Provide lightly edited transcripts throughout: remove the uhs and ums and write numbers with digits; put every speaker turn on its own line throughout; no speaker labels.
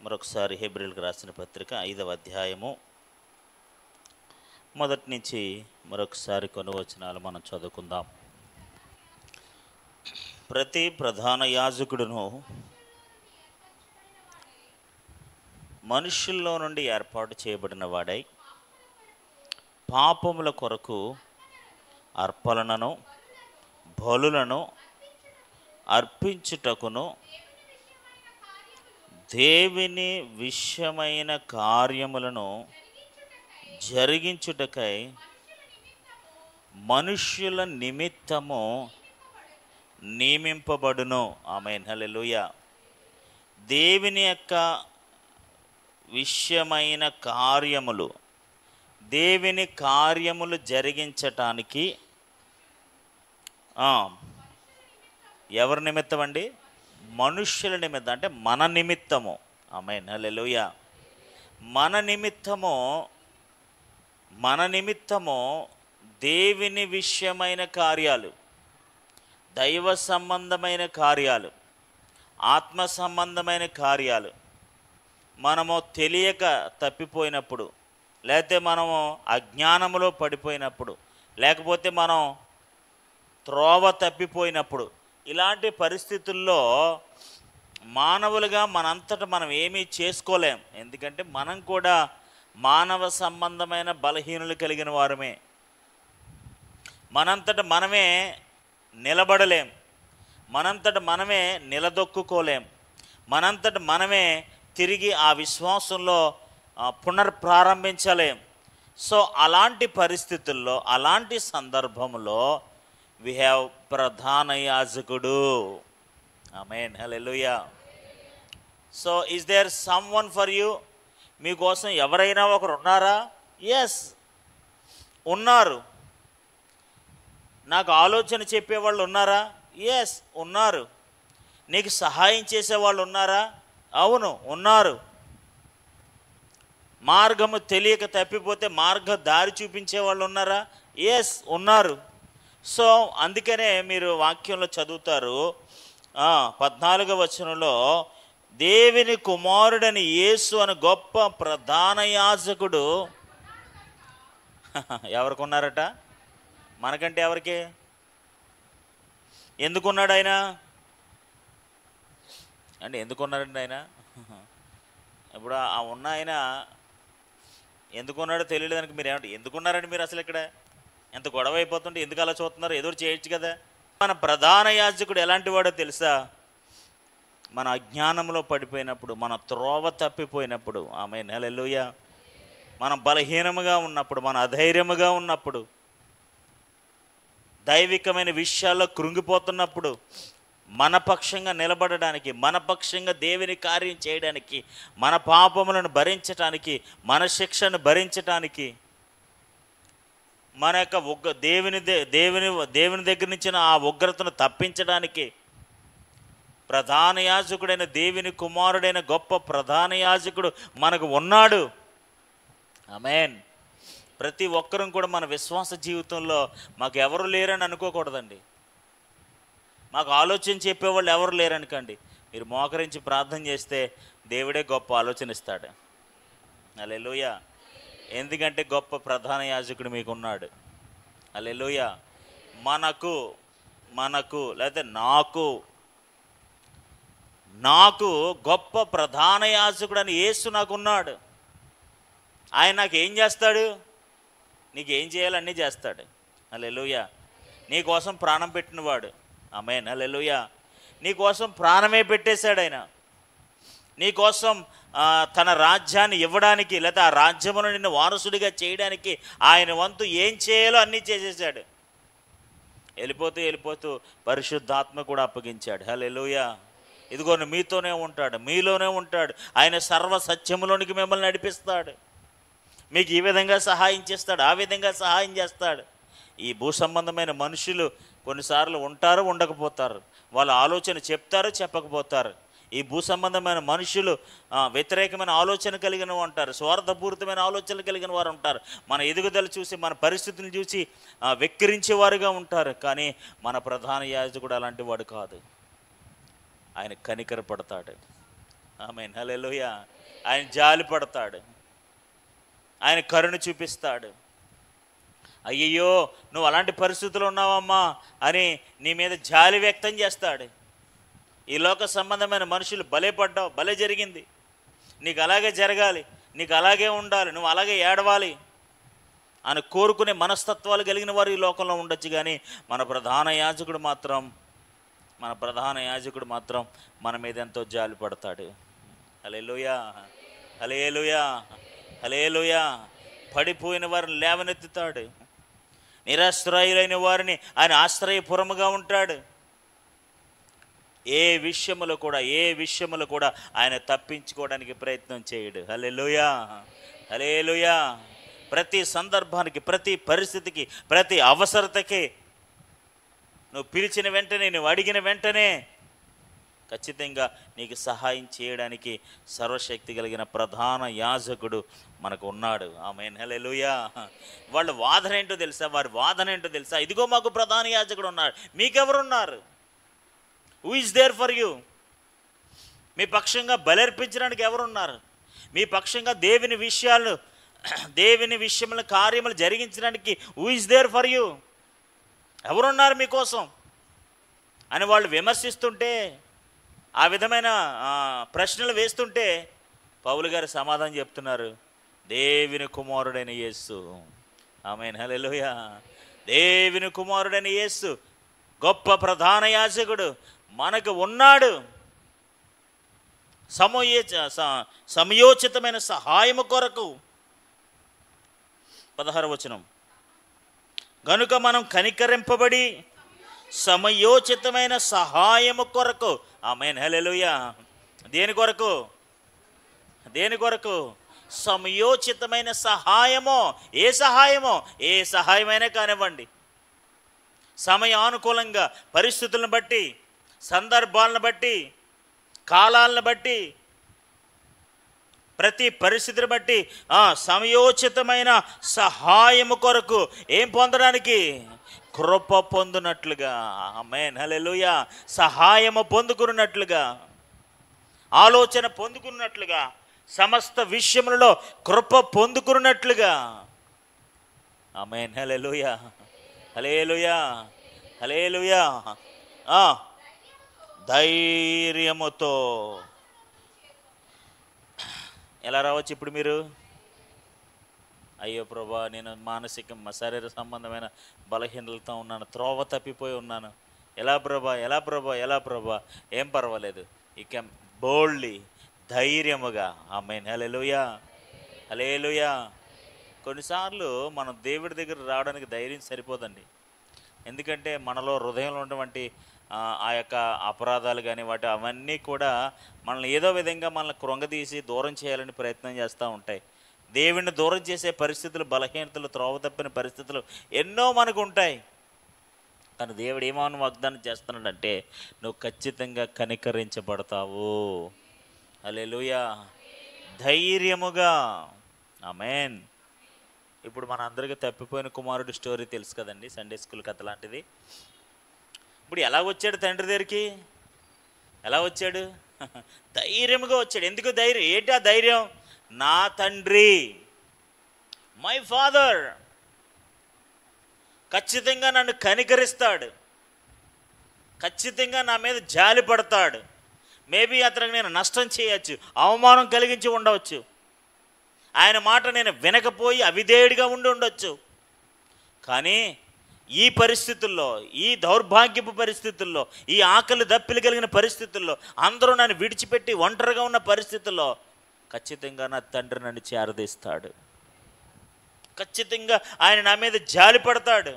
మరొకసారి హెబ్రీయులకు రాసిన పత్రిక 5వ అధ్యాయము మొదటి నుంచి మరొకసారి కొన్ని వచనాలు మనం చదువుకుందాం. ప్రతి ప్రధాన యాజకుడును మనుషుల్లో నుండి ఏర్పాటు చేయబడిన వాడై పాపముల కొరకు అర్పణలను బలులను అర్పించుటకును దేవుని విషయమైన కార్యములను జరిగించుటకై మనుష్యుల నిమిత్తము నియమింపబడును. ఆమేన్, హల్లెలూయా. దేవుని యొక్క విషయమైన కార్యములు, దేవుని కార్యములు జరిగించటానికి ఎవరి నిమిత్తం అండి? మనుష్యుల నిమిత్తం, అంటే మన నిమిత్తము. ఆమేన్, హల్లెలూయా. మన నిమిత్తము దేవుని విషయమైన కార్యాలు, దైవ సంబంధమైన కార్యాలు, ఆత్మ సంబంధమైన కార్యాలు మనము తెలియక తప్పిపోయినప్పుడు, లేకపోతే మనము అజ్ఞానములో పడిపోయినప్పుడు, లేకపోతే మనం త్రోవ తప్పిపోయినప్పుడు, ఇలాంటి పరిస్థితుల్లో మానవులుగా మనంతట మనం ఏమీ చేసుకోలేం. ఎందుకంటే మనం కూడా మానవ సంబంధమైన బలహీనలు కలిగిన వారమే. మనంతట మనమే నిలబడలేం, మనంతట మనమే నిలదొక్కుకోలేం, మనంతట మనమే తిరిగి ఆ విశ్వాసంలో పునర్ప్రారంభించలేం. సో అలాంటి పరిస్థితుల్లో, అలాంటి సందర్భంలో we have ప్రధాన యాజకుడు. ఆమేన్, హల్లెలూయా. So is there someone for you? మీకోసం ఎవరైనా ఒకరు ఉన్నారా? ఎస్, ఉన్నారు. నాకు ఆలోచన చెప్పేవాళ్ళు ఉన్నారా? ఎస్, ఉన్నారు. నీకు సహాయం చేసేవాళ్ళు ఉన్నారా? అవును, ఉన్నారు. మార్గము తెలియక తప్పిపోతే దారి చూపించే వాళ్ళు ఉన్నారా? ఎస్, ఉన్నారు. సో అందుకనే మీరు వాక్యంలో చదువుతారు, 14వ వచనంలో దేవుని కుమారుడని యేసు అని గొప్ప ప్రధాన యాజకుడు ఎవరికి ఉన్నారట? మనకంటే ఎవరికి? ఎందుకున్నాడు ఆయన? అంటే ఎందుకున్నారండి ఆయన? ఇప్పుడు ఆ ఉన్న ఆయన ఎందుకున్నాడో తెలియడానికి మీరు ఏమంటే ఎందుకున్నారండి మీరు? అసలు ఇక్కడ ఎంత గొడవ అయిపోతుంటే ఎందుకు అలా చూస్తున్నారు? ఎదురు చేయొచ్చు కదా. మన ప్రధాన యాజకుడు ఎలాంటి వాడో తెలుసా? మన అజ్ఞానంలో పడిపోయినప్పుడు, మన త్రోవ తప్పిపోయినప్పుడు, ఆమేన్, హల్లెలూయా, మనం బలహీనముగా ఉన్నప్పుడు, మన అధైర్యముగా ఉన్నప్పుడు, దైవికమైన విషయాల్లో కృంగిపోతున్నప్పుడు మన పక్షంగా నిలబడడానికి, మన పక్షంగా దేవుని కార్యం చేయడానికి, మన పాపములను భరించటానికి, మన శిక్షను భరించటానికి, మన యొక్క దేవుని దగ్గర నుంచి ఆ ఉగ్రతను తప్పించడానికి ప్రధాన యాజకుడైన దేవుని కుమారుడైన గొప్ప ప్రధాన యాజకుడు మనకు ఉన్నాడు. ఆమేన్. ప్రతి ఒక్కరూ కూడా మన విశ్వాస జీవితంలో మాకు ఎవరు లేరని అనుకోకూడదండి. మాకు ఆలోచన చెప్పేవాళ్ళు ఎవరు లేరనుకోండి. మీరు మోకరించి ప్రార్థన చేస్తే దేవుడే గొప్ప ఆలోచన ఇస్తాడు. హల్లెలూయా. ఎందుకంటే గొప్ప ప్రధాన యాజకుడు మీకు ఉన్నాడు. హల్లెలూయా. మనకు లేకపోతే నాకు గొప్ప ప్రధాన యాజకుడు అని యేసు నాకున్నాడు. ఆయన నాకు ఏం చేస్తాడు? నీకు ఏం చేయాలో అన్నీ చేస్తాడు. హల్లెలూయా. నీకోసం ప్రాణం పెట్టినవాడు. ఆమేన్, హల్లెలూయా. నీకోసం ప్రాణమే పెట్టేశాడు ఆయన. నీకోసం తన రాజ్యాన్ని ఇవ్వడానికి, లేదా ఆ రాజ్యమును నిన్ను వారసుడిగా చేయడానికి ఆయన వంతు ఏం చేయాలో అన్నీ చేసేసాడు. వెళ్ళిపోతూ పరిశుద్ధాత్మ కూడా అప్పగించాడు. హల్లెలూయా. ఇదిగో మీతోనే ఉంటాడు, మీలోనే ఉంటాడు. ఆయన సర్వ సత్యములోనికి మిమ్మల్ని నడిపిస్తాడు. మీకు ఈ విధంగా సహాయం చేస్తాడు, ఆ విధంగా సహాయం చేస్తాడు. ఈ భూ సంబంధమైన మనుషులు కొన్నిసార్లు ఉంటారు, ఉండకపోతారు. వాళ్ళ ఆలోచన చెప్తారు, చెప్పకపోతారు. ఈ భూ సంబంధమైన మనుషులు వ్యతిరేకమైన ఆలోచన కలిగిన ఉంటారు, స్వార్థపూరితమైన ఆలోచనలు కలిగిన వారు ఉంటారు. మన ఎదుగుదల చూసి, మన పరిస్థితులను చూసి వెక్కిరించేవారుగా ఉంటారు. కానీ మన ప్రధాన యాజకుడు అలాంటి వాడు కాదు. ఆయన కనికరపడతాడు. ఆమేన్, హల్లెలూయా. ఆయన జాలి పడతాడు, ఆయన కరుణ చూపిస్తాడు. అయ్యయ్యో నువ్వు అలాంటి పరిస్థితులు ఉన్నావమ్మా అని నీ మీద జాలి వ్యక్తం చేస్తాడు. ఈ లోక సంబంధమైన మనుషులు భలే పడ్డావు, భలే జరిగింది, నీకు అలాగే జరగాలి, నీకు అలాగే ఉండాలి, నువ్వు అలాగే ఏడవాలి అని కోరుకునే మనస్తత్వాలు కలిగిన వారు ఈ లోకంలో ఉండొచ్చు. కానీ మన ప్రధాన యాజకుడు మాత్రం మన మీద ఎంతో జాలి పడతాడు. హల్లెలూయా, హల్లెలూయా, హల్లెలూయా. పడిపోయిన వారిని లేవనెత్తుతాడు, నిరాశ్రయులైన వారిని ఆయన ఆశ్రయపురముగా ఉంటాడు. ఏ విషయములో కూడా ఆయన తప్పించుకోవడానికి ప్రయత్నం చేయడు. హల్లెలూయా, హల్లెలూయా. ప్రతి సందర్భానికి, ప్రతి పరిస్థితికి, ప్రతి అవసరతకి నువ్వు పిలిచిన వెంటనే, నువ్వు అడిగిన వెంటనే ఖచ్చితంగా నీకు సహాయం చేయడానికి సర్వశక్తి కలిగిన ప్రధాన యాజకుడు మనకు ఉన్నాడు. ఆమేన్, హల్లెలూయా. వారి వాదన ఏంటో తెలుసా? ఇదిగో మాకు ప్రధాన యాజకుడు ఉన్నాడు. మీకెవరున్నారు? Who is there for you? మీ పక్షంగా బలర్పించడానికి ఎవరున్నారు? మీ పక్షంగా దేవుని విషయముల కార్యములు జరిగించడానికి who is there for you? ఎవరున్నారు మీకోసం అని వాళ్ళు విమర్శిస్తుంటే, ఆ విధమైన ప్రశ్నలు వేస్తుంటే పౌలు గారు సమాధానం చెప్తున్నారు, దేవుని కుమారుడైన యేసు. ఆమేన్, హల్లెలూయా. దేవుని కుమారుడైన యేసు గొప్ప ప్రధాన యాజకుడు మనకు ఉన్నాడు. సమయోచితమైన సహాయము కొరకు 16వ వచనం, గనుక మనం కనికరింపబడి సమయోచితమైన సహాయము కొరకు. ఆమేన్, హల్లెలూయా. దేని కొరకు? సమయోచితమైన సహాయమో. ఏ సహాయమైనా కానివ్వండి, సమయానుకూలంగా పరిస్థితులను బట్టి, సందర్భాలను బట్టి, కాలాలను బట్టి, ప్రతి పరిస్థితిని బట్టి సమయోచితమైన సహాయము కొరకు ఏం పొందడానికి? కృప పొందునట్లుగా. ఆమేన్, హల్లెలూయా. సహాయము పొందుకున్నట్లుగా, ఆలోచన పొందుకున్నట్లుగా, సమస్త విషయములలో కృప పొందుకున్నట్లుగా. ఆమేన్, హల్లెలూయా, హల్లెలూయా, హల్లెలూయా. ధైర్యముతో ఎలా రావచ్చు ఇప్పుడు మీరు? అయ్యో ప్రభా, నేను మానసిక శరీర సంబంధమైన బలహీనతలతో ఉన్నాను, త్రోవ తప్పిపోయి ఉన్నాను, ఎలా ప్రభా? ఏం పర్వాలేదు, యు కెన్ బోల్డ్లీ, ధైర్యముగా. ఆమేన్, హల్లెలూయా, హల్లెలూయా. కొన్నిసార్లు మనం దేవుడి దగ్గర రావడానికి ధైర్యం సరిపోదండి. ఎందుకంటే మనలో హృదయంలో ఉన్నటువంటి ఆ యొక్క అపరాధాలు కానీ అవన్నీ కూడా మనల్ని ఏదో విధంగా మనల్ని కృంగదీసి దూరం చేయాలని ప్రయత్నం చేస్తూ ఉంటాయి. దేవుణ్ణి దూరం చేసే పరిస్థితులు, బలహీనతలు, త్రోవ తప్పిన పరిస్థితులు ఎన్నో మనకు ఉంటాయి. కానీ దేవుడు ఏమని వాగ్దానం చేస్తున్నాడంటే, నువ్వు ఖచ్చితంగా కనికరించబడతావు. హల్లెలూయా, ధైర్యముగా. ఆమేన్. ఇప్పుడు మన అందరికీ తప్పిపోయిన కుమారుడు స్టోరీ తెలుసు కదండి, సండే స్కూల్ కథ లాంటిది. ఇప్పుడు ఎలా వచ్చాడు తండ్రి దగ్గరికి? ఎలా వచ్చాడు? ధైర్యముగా వచ్చాడు. ఎందుకు ధైర్యం? ఏంటి ఆ ధైర్యం? నా తండ్రి, మై ఫాదర్ ఖచ్చితంగా నన్ను కనికరిస్తాడు, ఖచ్చితంగా నా మీద జాలి పడతాడు. మేబీ అతనికి నేను నష్టం చేయొచ్చు, అవమానం కలిగించి ఉండవచ్చు, ఆయన మాట నేను వినకపోయి అవిధేయుడిగా ఉండొచ్చు. కానీ ఈ పరిస్థితుల్లో, ఈ దౌర్భాగ్యపు పరిస్థితుల్లో, ఈ ఆకలి దప్పిలు కలిగిన పరిస్థితుల్లో, అందరూ నన్ను విడిచిపెట్టి ఒంటరిగా ఉన్న పరిస్థితుల్లో ఖచ్చితంగా నా తండ్రి నన్ను చేరదీస్తాడు. ఖచ్చితంగా ఆయన నా మీద జాలి పడతాడు.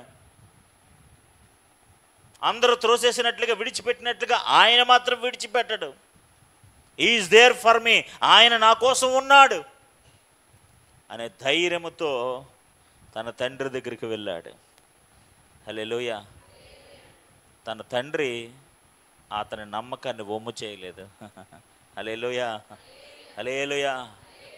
అందరూ త్రోసేసినట్లుగా, విడిచిపెట్టినట్లుగా ఆయన మాత్రం విడిచిపెట్టడు. ఈజ్ దేర్ ఫర్ మీ, ఆయన నా కోసం ఉన్నాడు అనే ధైర్యముతో తన తండ్రి దగ్గరికి వెళ్ళాడు. హల్లెలూయా. తన తండ్రి అతని నమ్మకాన్ని వమ్ము చేయలేదు. హల్లెలూయా, హల్లెలూయా.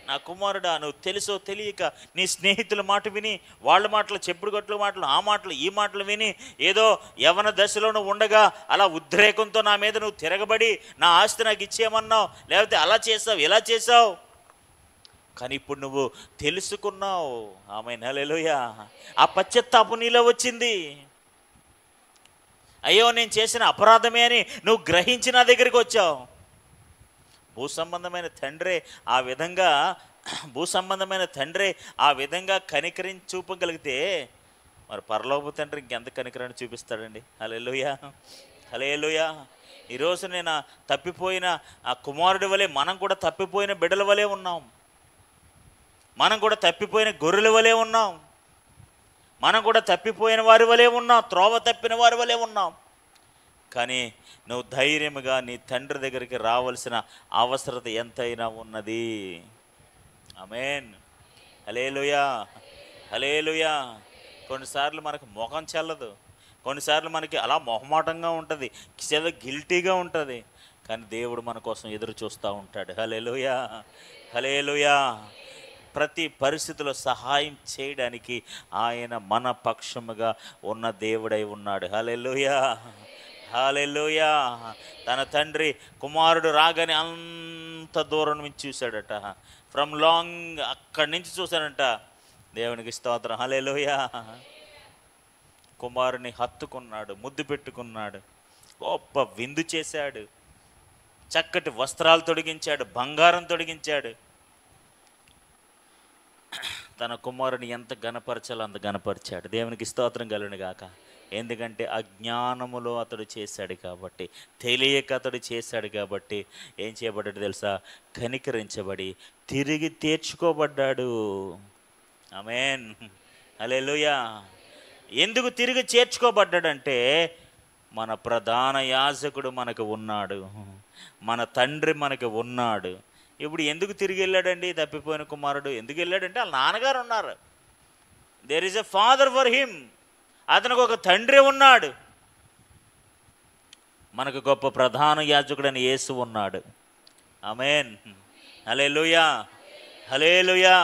నా కుమారుడా, నువ్వు తెలుసో తెలియక నీ స్నేహితుల మాట విని, వాళ్ళ మాటలు, చెప్పుడు గట్ల మాటలు, ఆ మాటలు ఈ మాటలు విని, ఏదో యవన దశలో నువ్వు ఉండగా అలా ఉద్రేకంతో నా మీద నువ్వు తిరగబడి నా ఆస్తి నాకు ఇచ్చేయమన్నావు, లేకపోతే అలా చేసావు ఇలా చేసావు. కానీ ఇప్పుడు నువ్వు తెలుసుకున్నావు. ఆమేన్, హల్లెలూయా. ఆ పశ్చాత్తాపం నీలో వచ్చింది. అయ్యో నేను చేసిన అపరాధమే అని నువ్వు గ్రహించి నా దగ్గరికి వచ్చావు. భూసంబంధమైన తండ్రే ఆ విధంగా కనికరించి చూపగలిగితే మరి పరలోక తండ్రి ఇంకెంత కనికరాన్ని చూపిస్తాడండి. హల్లెలూయా, హల్లెలూయా. ఈరోజు నేను తప్పిపోయిన ఆ కుమారుడి వలె మనం కూడా తప్పిపోయిన బిడ్డల వలె ఉన్నాం. మనం కూడా తప్పిపోయిన గొర్రెల వలె ఉన్నాం. మనం కూడా తప్పిపోయిన వారి వలె ఉన్నాం, త్రోవ తప్పిన వారి వలె ఉన్నాం. కానీ నువ్వు ధైర్యముగా నీ తండ్రి దగ్గరికి రావాల్సిన అవసరత ఎంతైనా ఉన్నది. ఆమేన్, హల్లెలూయా, హల్లెలూయా. కొన్నిసార్లు మనకు మొహం చెల్లదు, కొన్నిసార్లు మనకి అలా మొహమాటంగా ఉంటుంది, చాలా గిల్టీగా ఉంటుంది. కానీ దేవుడు మన కోసం ఎదురు చూస్తూ ఉంటాడు. హల్లెలూయా, హల్లెలూయా. ప్రతి పరిస్థితిలో సహాయం చేయడానికి ఆయన మన పక్షముగా ఉన్న దేవుడై ఉన్నాడు. హల్లెలూయా, హల్లెలూయా. తన తండ్రి కుమారుడు రాగానే అంత దూరం నుంచి చూశాడట, ఫ్రమ్ లాంగ్ అక్కడి నుంచి చూశాడంట. దేవునికి స్తోత్రం, హల్లెలూయా. కుమారుని హత్తుకున్నాడు, ముద్దు పెట్టుకున్నాడు, గొప్ప విందు చేశాడు, చక్కటి వస్త్రాలు తొడిగించాడు, బంగారం తొడిగించాడు. తన కుమారుని ఎంత గణపరచాలో అంత గణపరిచాడు. దేవునికి స్తోత్రం కలుగును గాక. ఎందుకంటే అజ్ఞానములో అతడు చేశాడు కాబట్టి, తెలియక అతడు చేశాడు కాబట్టి ఏం చేయబడ్డాడు తెలుసా? కనికరించబడి తిరిగి తీర్చుకోబడ్డాడు. ఆమేన్, హల్లెలూయా. ఎందుకు తిరిగి చేర్చుకోబడ్డాడంటే మన ప్రధాన యాజకుడు మనకు ఉన్నాడు, మన తండ్రి మనకు ఉన్నాడు. ఇప్పుడు ఎందుకు తిరిగి వెళ్ళాడండి తప్పిపోయిన కుమారుడు? ఎందుకు వెళ్ళాడంటే వాళ్ళ నాన్నగారు ఉన్నారు. There is a father for him. అతనికి ఒక తండ్రి ఉన్నాడు. మనకు గొప్ప ప్రధాన యాజకుడని యేసు ఉన్నాడు. ఆమేన్, హల్లెలూయా, హల్లెలూయా.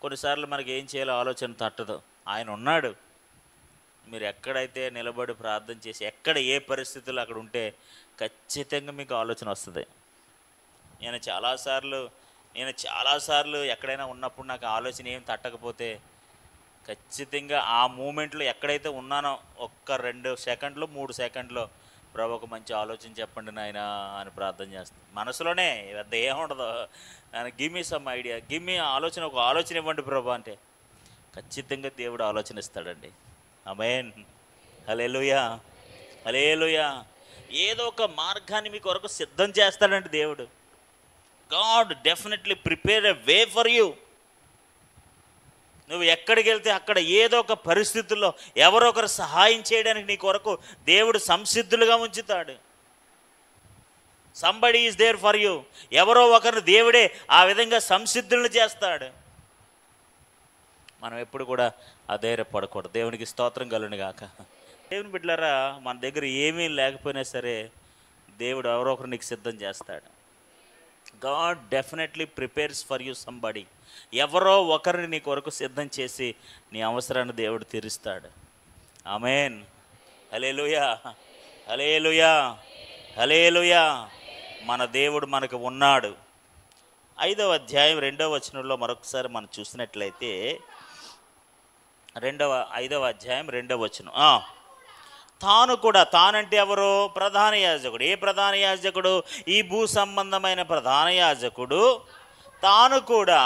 కొన్నిసార్లు మనకి ఏం చేయాలో ఆలోచన తట్టదు. ఆయన ఉన్నాడు. మీరు ఎక్కడైతే నిలబడి ప్రార్థన చేసి, ఎక్కడ ఏ పరిస్థితుల్లో అక్కడ ఉంటే ఖచ్చితంగా మీకు ఆలోచన వస్తుంది. నేను చాలాసార్లు ఎక్కడైనా ఉన్నప్పుడు నాకు ఆలోచన ఏం తట్టకపోతే ఖచ్చితంగా ఆ మూమెంట్లో ఎక్కడైతే ఉన్నానో 1-2 సెకండ్లు 3 సెకండ్లో ప్రభు ఒక మంచి ఆలోచన చెప్పండి నాయన అని ప్రార్థన చేస్తాను. మనసులోనే పెద్ద ఏముండదు, give me some idea, give me ఆలోచన, ఒక ఆలోచన ఇవ్వండి ప్రభు అంటే ఖచ్చితంగా దేవుడు ఆలోచన ఇస్తాడండి. ఆమేన్, హల్లెలూయా, హల్లెలూయా. ఏదో ఒక మార్గాన్ని మీ కొరకు సిద్ధం చేస్తాడండి దేవుడు. God definitely prepare a way for you. నువ్వు ఎక్కడికి వెళ్తే అక్కడ ఏదో ఒక పరిస్థితుల్లో ఎవరో ఒకరు సహాయం చేయడానికి నీ కొరకు దేవుడు సంసిద్ధులుగా ఉంచుతాడు. Somebody is there for you. ఎవరో ఒకరిని దేవుడే ఆ విధంగా సంసిద్ధులను చేస్తాడు. మనం ఎప్పుడు కూడా అధైర్యపడకూడదు. దేవునికి స్తోత్రం కలుగును గాక. దేవుని బిడ్డలారా, మన దగ్గర ఏమీ లేకపోయినా సరే దేవుడు ఎవరో ఒకరు నీకు సిద్ధం చేస్తాడు. God definitely prepares for you somebody. ఎవరో ఒకరిని నీ కొరకు సిద్ధం చేసి నీ అవసరాన్ని దేవుడు తీరుస్తాడు. ఆమేన్, హల్లెలూయా, హల్లెలూయా, హల్లెలూయా. మన దేవుడు మనకు ఉన్నాడు. 5వ అధ్యాయం 2వ వచనంలో మరొకసారి మనం చూసినట్లయితే 5వ అధ్యాయం 2వ వచనం. తాను కూడా, తానంటే ఎవరు? ప్రధాన యాజకుడు. ఏ ప్రధాన యాజకుడు? ఈ భూ సంబంధమైన ప్రధాన యాజకుడు. తాను కూడా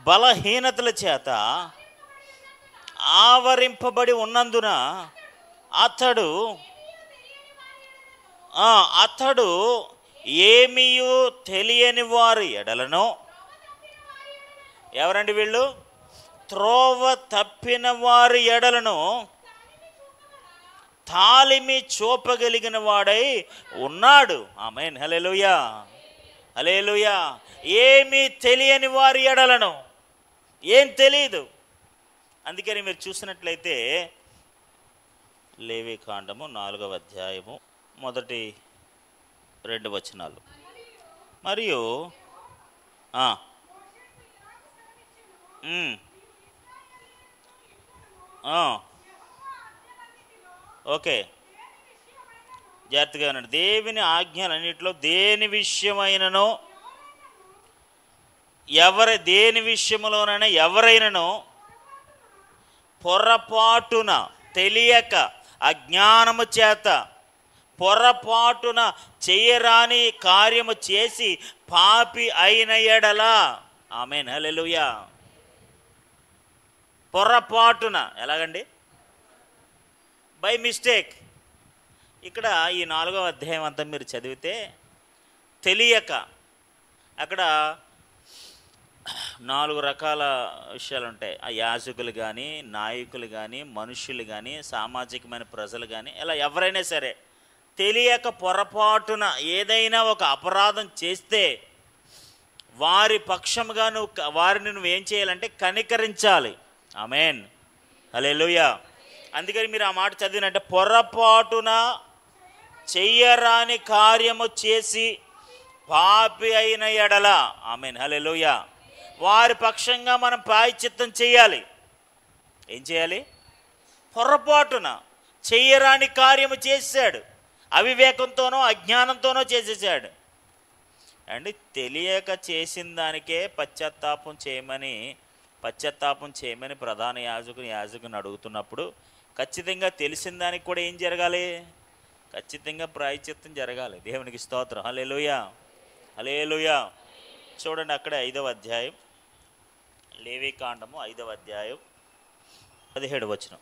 బలహీనతల చేత ఆవరింపబడి ఉన్నందున అతడు ఏమీయూ తెలియని వారి ఎడలను, ఎవరండి వీళ్ళు? త్రోవ తప్పిన వారి ఎడలను తాలిమి చూపగలిగిన వాడై ఉన్నాడు. ఆమేన్, హల్లెలూయా, హల్లెలూయా. ఏమీ తెలియని వారి ఎడలను, ఏం తెలియదు. అందుకని మీరు చూసినట్లయితే లేవీకాండము 4వ అధ్యాయము 1-2 వచనాలు మరియు ఆ, ఉమ్, ఆ, ఓకే, జాగ్రత్తగా ఉన్నాడు. దేవుని ఆజ్ఞలన్నింటిలో దేని విషయమైనను దేని విషయంలోనైనా ఎవరైనాను పొరపాటున, తెలియక, అజ్ఞానము చేత పొరపాటున చేయరాని కార్యము చేసి పాపి అయిన ఎడల, ఆమేన్, హల్లెలూయా. పొరపాటున ఎలాగండి? By mistake. ఇక్కడ ఈ 4వ అధ్యాయం అంతా మీరు చదివితే తెలియక, అక్కడ 4 రకాల విషయాలు ఉంటాయి. ఆ యాజకులు కానీ, నాయకులు కానీ, మనుషులు కానీ, సామాజికమైన ప్రజలు కానీ, ఇలా ఎవరైనా సరే తెలియక పొరపాటున ఏదైనా ఒక అపరాధం చేస్తే వారి పక్షముగా వారిని నువ్వేం చేయాలంటే కనికరించాలి. ఆమేన్, హల్లెలూయా. అందుకని మీరు ఆ మాట చదివినంటే పొరపాటున చెయ్యరాని కార్యము చేసి పాపి అయిన ఎడల, ఆమేన్, హల్లెలూయా, వారి పక్షంగా మనం ప్రాయశ్చిత్తం చేయాలి. ఏం చేయాలి? పొరపాటున చెయ్యరాని కార్యము చేశాడు, అవివేకంతోనో అజ్ఞానంతోనో చేసేసాడు అండి. తెలియక చేసిన దానికే పశ్చాత్తాపం చేయమని ప్రధాన యాజకుని అడుగుతున్నప్పుడు ఖచ్చితంగా తెలిసిన దానికి కూడా ఏం జరగాలి? ఖచ్చితంగా ప్రాయశ్చిత్తం జరగాలి. దేవునికి స్తోత్రం, హల్లెలూయా, హల్లెలూయా. చూడండి అక్కడే 5వ అధ్యాయం, లేవీకాండము 5వ అధ్యాయం 17వ వచనం.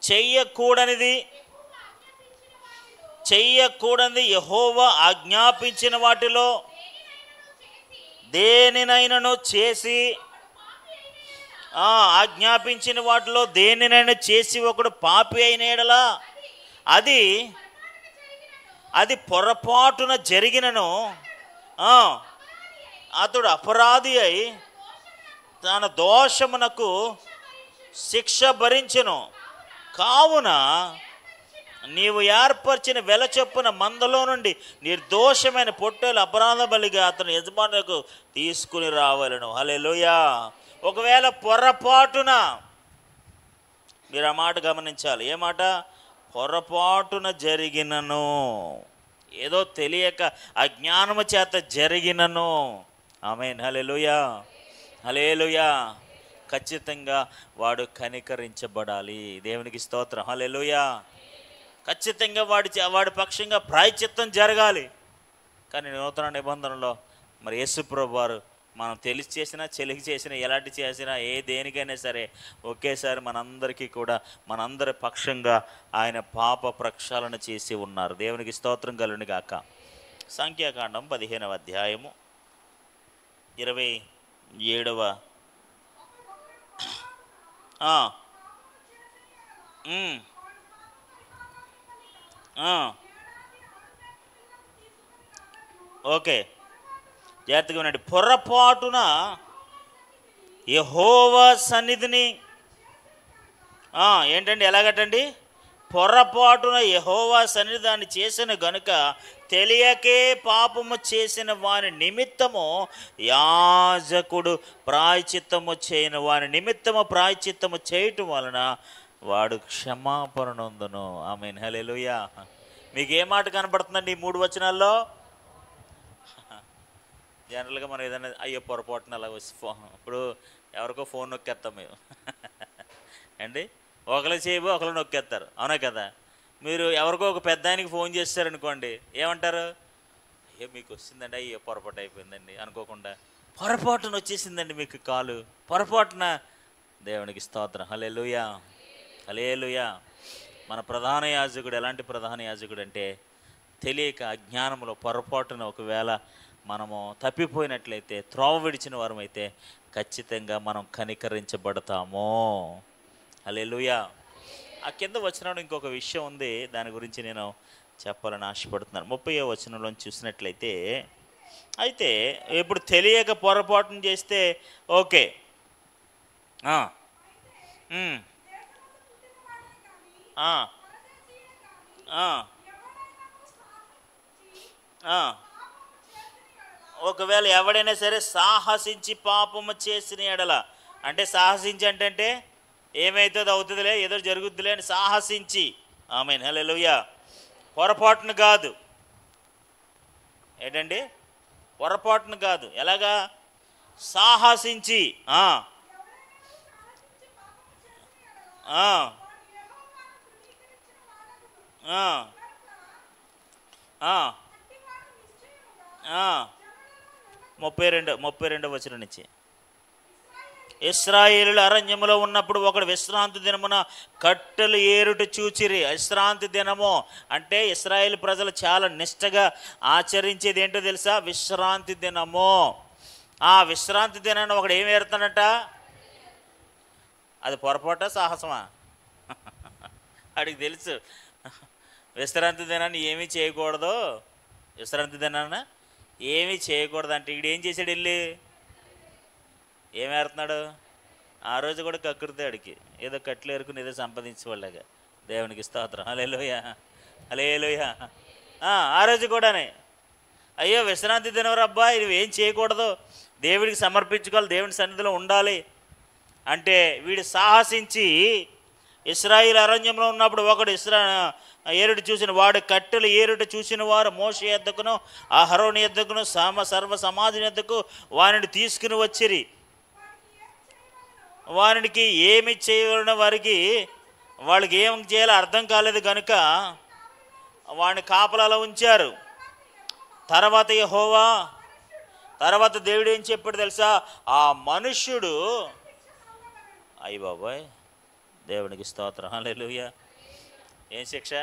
చెయ్యకూడనిది యెహోవా ఆజ్ఞాపించిన వాటిలో దేనినైనాను చేసి, ఆజ్ఞాపించిన వాటిలో దేనినైనా చేసి ఒకడు పాపి అయిన యెడల అది పొరపాటున జరిగినను అతడు అపరాధి అయి తన దోషమునకు శిక్ష భరించెను. కావున నీవు ఏర్పరిచిన వెల చొప్పున మందలో నుండి నిర్దోషమైన పొట్టేలు అపరాధ బలిగా అతను యజమానులకు తీసుకుని రావాలను. హల్లెలూయా. ఒకవేళ పొరపాటున, మీరు ఆ మాట గమనించాలి. ఏ మాట? పొరపాటున జరిగినను, ఏదో తెలియక అజ్ఞానము చేత జరిగినను, ఆమేన్, హల్లెలూయా, హల్లెలూయా, ఖచ్చితంగా వాడు కనికరించబడాలి. దేవునికి స్తోత్రం, హల్లెలూయా. ఖచ్చితంగా వాడి పక్షంగా ప్రాయశ్చిత్తం జరగాలి. కానీ నూతన నిబంధనలో మరి యేసుప్రభువు వారు మనం తెలిసి చేసినా చెలికి చేసినా ఎలాంటి చేసినా దేనికైనా సరే ఒకేసారి మనందరి పక్షంగా ఆయన పాప ప్రక్షాళన చేసి ఉన్నారు. దేవునికి స్తోత్రం కలుగును గాక. సంఖ్యాకాండం 15వ అధ్యాయము 27వ ఓకే, జాగ్రత్తగా ఉండండి. పొరపాటున యెహోవా సన్నిధిని ఏంటండి? ఎలాగటండి? పొరపాటున యెహోవా సన్నిధాన్ని చేసిన గనుక తెలియకే పాపము చేసిన వాని నిమిత్తము యాజకుడు ప్రాయశ్చిత్తము చేయని వాని నిమిత్తము ప్రాయశ్చిత్తము చేయటం వలన వాడు క్షమాపణ నొందును. ఆమేన్, హల్లెలూయా. మీకు ఏ మాట కనబడుతుందండి ఈ 3 వచనాల్లో? జనరల్గా మనం ఏదైనా అయ్యో పొరపాటున అలా ఇప్పుడు ఎవరికో ఫోన్ నొక్కేస్తాం మేము అండి. ఒకరు చేయబో ఒకరు నొక్కేస్తారు, అవునా కదా? మీరు ఎవరికో ఒక పెద్ద ఆయనకి ఫోన్ చేస్తారనుకోండి, ఏమంటారు? అయ్యో మీకు వచ్చిందండి, అయ్యో పొరపాటు అయిపోయిందండి అనుకోకుండా పొరపాటున వచ్చేసిందండి మీకు కాలు, పొరపాటున. దేవునికి స్తోత్రం, హల్లెలూయా, హల్లెలూయా. మన ప్రధాన యాజకుడు ఎలాంటి ప్రధాన యాజకుడు అంటే తెలియక అజ్ఞానంలో పొరపాటున ఒకవేళ మనము తప్పిపోయినట్లయితే, త్రోవ విడిచిన వారమైతే ఖచ్చితంగా మనం కనికరించబడతాము. హల్లెలూయా. ఆ కింద వచనంలో ఇంకొక విషయం ఉంది, దాని గురించి నేను చెప్పాలని ఆశపడుతున్నాను. 30వ వచనంలో చూసినట్లయితే, అయితే ఇప్పుడు తెలియక పొరపాటును చేస్తే ఓకే, ఒకవేళ ఎవడైనా సరే సాహసించి పాపము చేసిన ఎడల, అంటే సాహసించి అంటే ఏమవుతుందో అవుతుందిలే, ఏదో జరుగుద్దిలే అని సాహసించి, ఆమేన్ హల్లెలూయా, పొరపాటును కాదు. ఏంటండి? పొరపాటును కాదు. ఎలాగా? సాహసించి 32వ వచనం నుంచి, ఇశ్రాయేలులు అరణ్యములో ఉన్నప్పుడు ఒకడు విశ్రాంతి దినమున కట్టెలు ఏరుట చూచిరి. విశ్రాంతి దినము అంటే ఇశ్రాయేలు ప్రజలు చాలా నిష్టగా ఆచరించేది ఏంటో తెలుసా? విశ్రాంతి దినము. ఆ విశ్రాంతి దినాన్ని ఒకడు ఏం ఏరుతాడట? అది పొరపాట సాహసమా? వాడికి తెలుసు విశ్రాంతి దినాన్ని ఏమీ చేయకూడదు. విశ్రాంతి దినాన్ని ఏమీ చేయకూడదు అంటే ఈడు ఏం చేశాడు? వెళ్ళి ఏమేరుతున్నాడు? ఆ రోజు కూడా కక్కురుతాడికి ఏదో కట్లు ఏరుకుని ఏదో సంపాదించేవాళ్ళగా. దేవునికి స్తోత్రం. హల్లెలూయా, హల్లెలూయా. ఆ రోజు కూడానే అయ్యో విశ్రాంతి దినవరు అబ్బా, ఇది ఏం చేయకూడదు, దేవుడికి సమర్పించుకోవాలి, దేవుని సన్నిధిలో ఉండాలి అంటే వీడు సాహసించి, ఇశ్రాయేలు అరణ్యంలో ఉన్నప్పుడు ఒకడు ఏరుడు చూసిన వాడు కట్టెలు ఏరుట చూసిన వారు మోషే యొద్దకును అహరోను యొద్దకును సర్వ సమాజం యొద్దకు వారిని తీసుకుని వచ్చిరి. వారికి ఏమి చేయవలన వాళ్ళకి ఏం చేయాలో అర్థం కాలేదు కనుక వాడిని కాపలాలో ఉంచారు. తర్వాత దేవుడు ఏం చెప్పాడు తెలుసా? ఆ మనుష్యుడు, అయ్య బాబాయ్ దేవునికి స్తోత్రం, హల్లెలూయా. ఏం శిక్ష?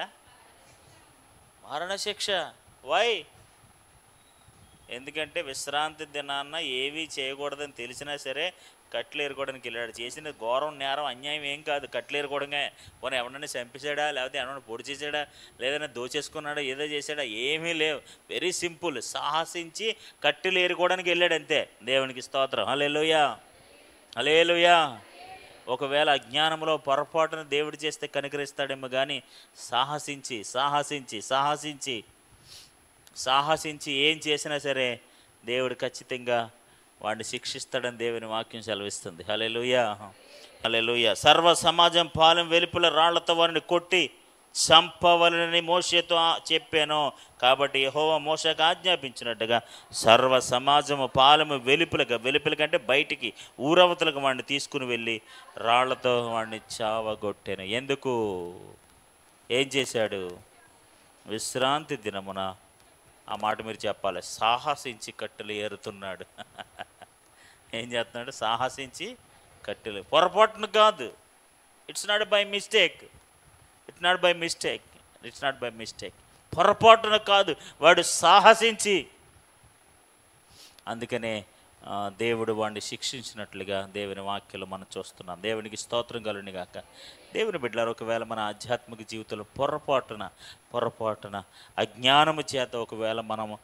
మరణ శిక్ష. వై? ఎందుకంటే విశ్రాంతి దినాన్న ఏమీ చేయకూడదని తెలిసినా సరే కట్లు ఏరుకోవడానికి వెళ్ళాడు. చేసిన ఘోరం, నేరం, అన్యాయం ఏం కాదు, కట్లు ఏరుకోవడమే. పోనీ ఎవరన్నా చంపేశాడా, లేకపోతే ఎవరన్నా పొడి చేశాడా, లేదన్నా దోచేసుకున్నాడా, ఏదో చేశాడా? ఏమీ లేవు. Very simple. సాహసించి కట్టెలు ఏరుకోవడానికి వెళ్ళాడు అంతే. దేవునికి స్తోత్రం, హల్లెలూయా, హల్లెలూయా. ఒకవేళ అజ్ఞానంలో పొరపాటును దేవుడు చేస్తే కనికరిస్తాడేమో కానీ సాహసించి సాహసించి సాహసించి సాహసించి ఏం చేసినా సరే దేవుడు ఖచ్చితంగా వాడిని శిక్షిస్తాడని దేవుని వాక్యం సెలవిస్తుంది. హల్లెలూయా, హల్లెలూయా. సర్వ సమాజం పాలెం వెలుపల రాళ్లతో వారిని కొట్టి చంపవలనని మోషేతో చెప్పాను. కాబట్టి యెహోవా మోషేకు ఆజ్ఞాపించినట్టుగా సర్వ సమాజము పాలెము వెలుపలకంటే బయటికి ఊరవతలకు వాడిని తీసుకుని వెళ్ళి రాళ్లతో వాడిని చావగొట్టాను. ఎందుకు? ఏం చేశాడు? విశ్రాంతి దినమున, ఆ మాట మీరు చెప్పాలి, సాహసించి కట్టెలు ఏరుతున్నాడు. ఏం చేస్తున్నాడు? సాహసించి కట్టెలు. పొరపాటును కాదు. It's not by mistake. పొరపాటున కాదు, వాడు సాహసించి. అందుకనే దేవుడు వాడిని శిక్షించినట్లుగా దేవుని వాక్యలు మనం చూస్తున్నాం. దేవునికి స్తోత్రం కలుగును గాక. దేవుని బిడ్డలారా, ఒకవేళ మన ఆధ్యాత్మిక జీవితంలో పొరపాటున అజ్ఞానము చేత ఒకవేళ మనము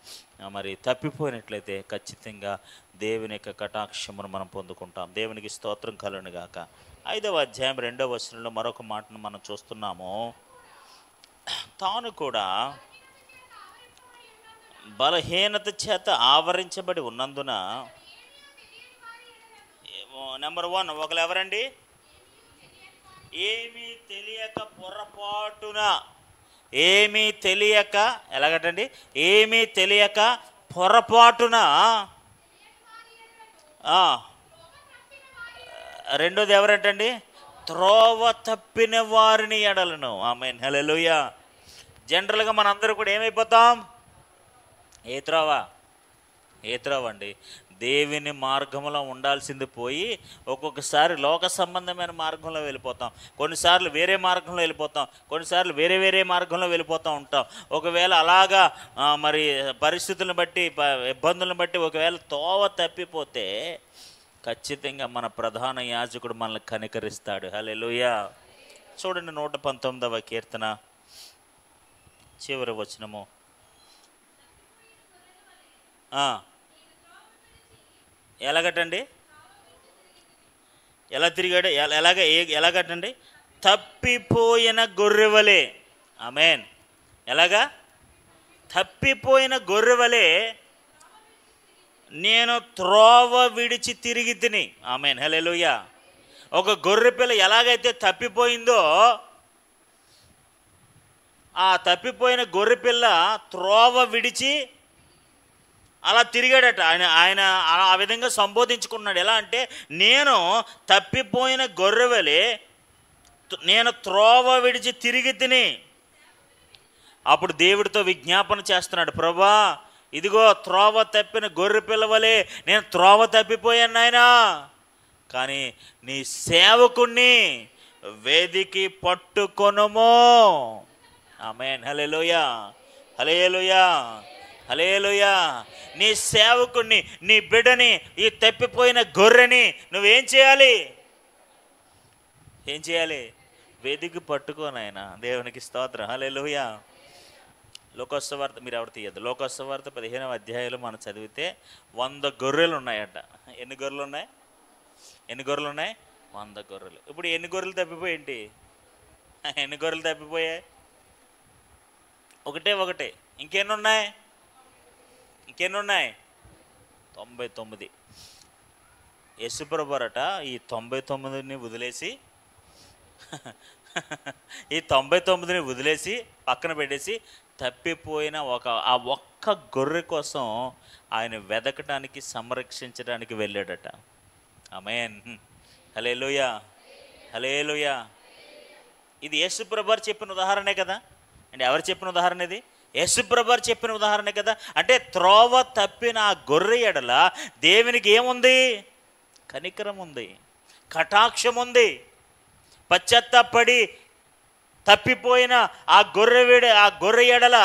మరి తప్పిపోయినట్లయితే ఖచ్చితంగా దేవుని యొక్క కటాక్షమును మనం పొందుకుంటాం. దేవునికి స్తోత్రం కలుగును గాక. 5వ అధ్యాయం 2వ వచనంలో మరొక మాటను మనం చూస్తున్నాము. తాను కూడా బలహీనత చేత ఆవరించబడి ఉన్నందున, నెంబర్ 1 ఒకరు ఎవరండి? ఏమీ తెలియక పొరపాటున, ఏమీ తెలియక, ఎలాగటండి? ఏమీ తెలియక పొరపాటున. రెండోది ఎవరంటండి? త్రోవ తప్పిన వారిని ఎడలను. ఆమేన్, హల్లెలూయా. జనరల్గా మనందరూ కూడా ఏమైపోతాం? ఏ త్రోవ అండి? దేవుని మార్గంలో ఉండాల్సింది పోయి ఒక్కొక్కసారి లోక సంబంధమైన మార్గంలో వెళ్ళిపోతాం, కొన్నిసార్లు వేరే మార్గంలో వెళ్ళిపోతాం, కొన్నిసార్లు వేరే మార్గంలో వెళ్ళిపోతూ ఉంటాం. ఒకవేళ అలాగా మరి పరిస్థితులను బట్టి, ఇబ్బందులను బట్టి ఒకవేళ తోవ తప్పిపోతే ఖచ్చితంగా మన ప్రధాన యాజకుడు మనల్ని కనికరిస్తాడు. హల్లెలూయా. చూడండి 119వ కీర్తన చివరి వచనము. ఎలాగటండి? ఎలా తిరిగాడు? ఎలాగటండి? తప్పిపోయిన గొర్రెవలే. ఆమేన్. ఎలాగా? తప్పిపోయిన గొర్రెవలే నేను త్రోవ విడిచి తిరిగి తిని. ఆమేన్, హల్లెలూయా. ఒక గొర్రె పిల్ల ఎలాగైతే తప్పిపోయిందో, ఆ తప్పిపోయిన గొర్రె పిల్ల త్రోవ విడిచి అలా తిరిగాడట. ఆయన ఆ విధంగా సంబోధించుకున్నాడు. ఎలా అంటే, నేను తప్పిపోయిన గొర్రెవలే నేను త్రోవ విడిచి తిరిగి తిని. అప్పుడు దేవుడితో విజ్ఞాపన చేస్తున్నాడు, ప్రభా ఇదిగో త్రోవ తప్పిన గొర్రె పిల్లవలే నేను త్రోవ తప్పిపోయాను నాయనా, కానీ నీ సేవకుణ్ణి వేదికి పట్టుకొనుము. ఆమేన్, హల్లెలూయా, హల్లెలూయా, హల్లెలూయా. నీ సేవకుణ్ణి, నీ బిడ్డని, ఈ తప్పిపోయిన గొర్రెని నువ్వేం చేయాలి? ఏం చేయాలి? వేదిక పట్టుకోనాయన. దేవునికి స్తోత్రం, హల్లెలూయా. లోకోత్సవార్త మీరు ఎవరు తీయద్దు. లోకోత్సవార్త 15వ అధ్యాయంలో మనం చదివితే 100 గొర్రెలు ఉన్నాయట. ఎన్ని గొర్రెలు ఉన్నాయి? 100 గొర్రెలు. ఇప్పుడు ఎన్ని గొర్రెలు తప్పిపోయి ఏంటి? ఎన్ని గొర్రెలు తప్పిపోయాయి? ఒకటే. ఇంకెన్ని ఉన్నాయి? 99. యేసుప్రభురట ఈ 99ని వదిలేసి ఈ 99ని వదిలేసి పక్కన పెట్టేసి తప్పిపోయిన ఆ ఒక్క గొర్రె కోసం ఆయన వెదకటానికి, సంరక్షించడానికి వెళ్ళాడట. ఆమేన్, హల్లెలూయా, హల్లెలూయా. ఇది యేసుప్రభువారు చెప్పిన ఉదాహరణే కదా అంటే ఎవరు చెప్పిన ఉదాహరణ ఇది? యేసుప్రభువారు చెప్పిన ఉదాహరణ కదా. అంటే త్రోవ తప్పిన ఆ గొర్రె ఎడల దేవునికి ఏముంది? కనికరం ఉంది, కటాక్షం ఉంది. పశ్చాత్తాపడి తప్పిపోయిన ఆ గొర్రె ఎడల